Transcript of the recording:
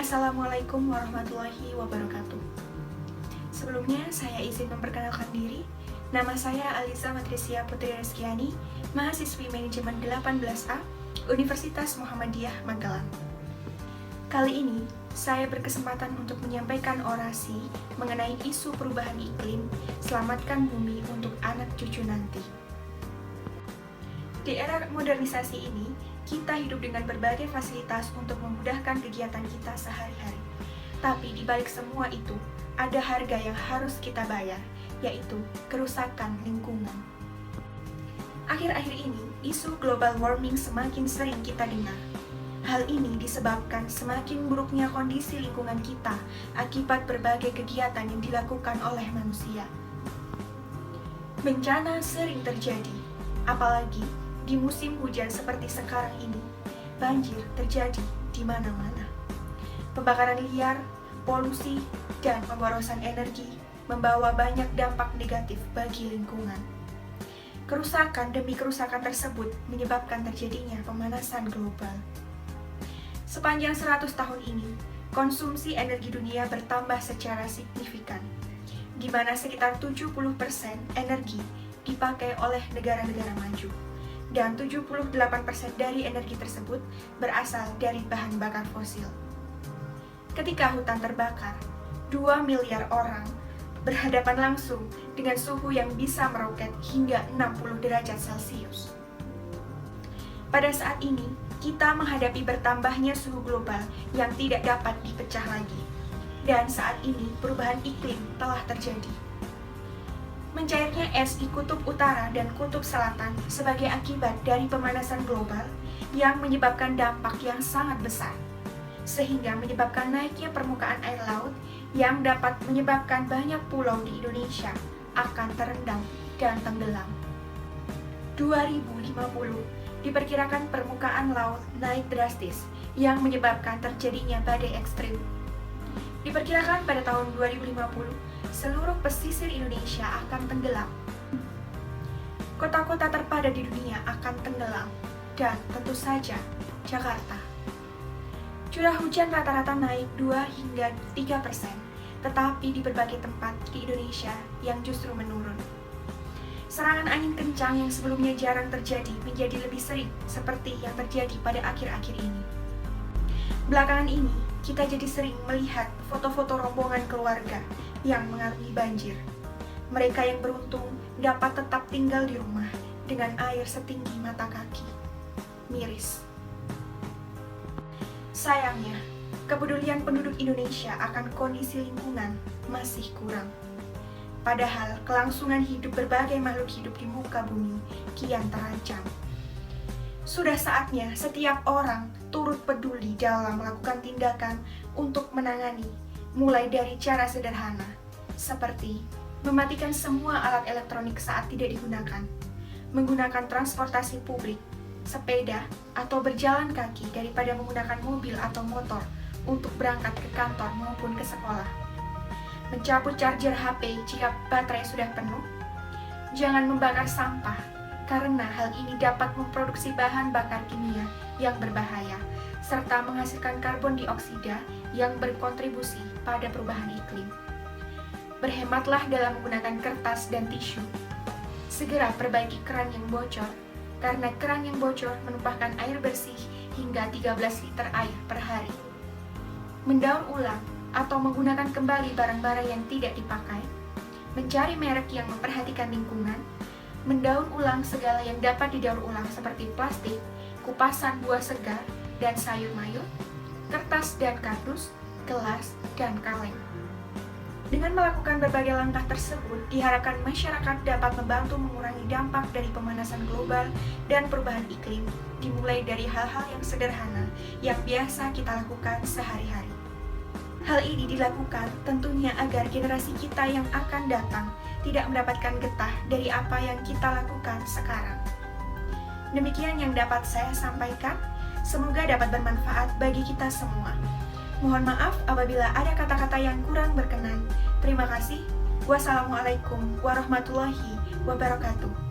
Assalamualaikum warahmatullahi wabarakatuh. Sebelumnya, saya izin memperkenalkan diri. Nama saya Aliza Matrisia Putri Reskiani, mahasiswi manajemen 18A, Universitas Muhammadiyah Magelang. Kali ini, saya berkesempatan untuk menyampaikan orasi mengenai isu perubahan iklim, selamatkan bumi untuk anak cucu nanti. Di era modernisasi ini, kita hidup dengan berbagai fasilitas untuk memudahkan kegiatan kita sehari-hari. Tapi di balik semua itu, ada harga yang harus kita bayar, yaitu kerusakan lingkungan. Akhir-akhir ini, isu global warming semakin sering kita dengar. Hal ini disebabkan semakin buruknya kondisi lingkungan kita akibat berbagai kegiatan yang dilakukan oleh manusia. Bencana sering terjadi, apalagi di musim hujan seperti sekarang ini. Banjir terjadi di mana-mana. Pembakaran liar, polusi, dan pemborosan energi membawa banyak dampak negatif bagi lingkungan. Kerusakan demi kerusakan tersebut menyebabkan terjadinya pemanasan global. Sepanjang 100 tahun ini, konsumsi energi dunia bertambah secara signifikan, di mana sekitar 70% energi dipakai oleh negara-negara maju, dan 78% dari energi tersebut berasal dari bahan bakar fosil. Ketika hutan terbakar, 2 miliar orang berhadapan langsung dengan suhu yang bisa meroket hingga 60 derajat Celcius. Pada saat ini, kita menghadapi bertambahnya suhu global yang tidak dapat dipecah lagi. Dan saat ini, perubahan iklim telah terjadi. Mencairnya es di kutub utara dan kutub selatan sebagai akibat dari pemanasan global yang menyebabkan dampak yang sangat besar, sehingga menyebabkan naiknya permukaan air laut yang dapat menyebabkan banyak pulau di Indonesia akan terendam dan tenggelam. 2050 diperkirakan permukaan laut naik drastis yang menyebabkan terjadinya badai ekstrim. Diperkirakan pada tahun 2050, seluruh pesisir Indonesia akan tenggelam. Kota-kota terpadat di dunia akan tenggelam, dan tentu saja Jakarta. Curah hujan rata-rata naik 2 hingga 3%, tetapi di berbagai tempat di Indonesia yang justru menurun. Serangan angin kencang yang sebelumnya jarang terjadi menjadi lebih sering, seperti yang terjadi pada akhir-akhir ini. Belakangan ini, kita jadi sering melihat foto-foto rombongan keluarga yang mengalami banjir. Mereka yang beruntung dapat tetap tinggal di rumah dengan air setinggi mata kaki. Miris. Sayangnya, kepedulian penduduk Indonesia akan kondisi lingkungan masih kurang. Padahal kelangsungan hidup berbagai makhluk hidup di muka bumi kian terancam. Sudah saatnya setiap orang turut peduli dalam melakukan tindakan untuk menangani, mulai dari cara sederhana, seperti mematikan semua alat elektronik saat tidak digunakan, menggunakan transportasi publik, sepeda, atau berjalan kaki daripada menggunakan mobil atau motor untuk berangkat ke kantor maupun ke sekolah. Mencabut charger HP jika baterai sudah penuh. Jangan membakar sampah, karena hal ini dapat memproduksi bahan bakar kimia yang berbahaya, serta menghasilkan karbon dioksida yang berkontribusi pada perubahan iklim. Berhematlah dalam menggunakan kertas dan tisu. Segera perbaiki keran yang bocor, karena keran yang bocor menumpahkan air bersih hingga 13 liter air per hari. Mendaur ulang atau menggunakan kembali barang-barang yang tidak dipakai, mencari merek yang memperhatikan lingkungan, mendaur ulang segala yang dapat didaur ulang seperti plastik, kupasan buah segar dan sayur mayur, kertas dan kardus, gelas, dan kaleng. Dengan melakukan berbagai langkah tersebut, diharapkan masyarakat dapat membantu mengurangi dampak dari pemanasan global dan perubahan iklim, dimulai dari hal-hal yang sederhana yang biasa kita lakukan sehari-hari. Hal ini dilakukan tentunya agar generasi kita yang akan datang tidak mendapatkan getah dari apa yang kita lakukan sekarang. Demikian yang dapat saya sampaikan, semoga dapat bermanfaat bagi kita semua. Mohon maaf apabila ada kata-kata yang kurang berkenan. Terima kasih. Wassalamualaikum warahmatullahi wabarakatuh.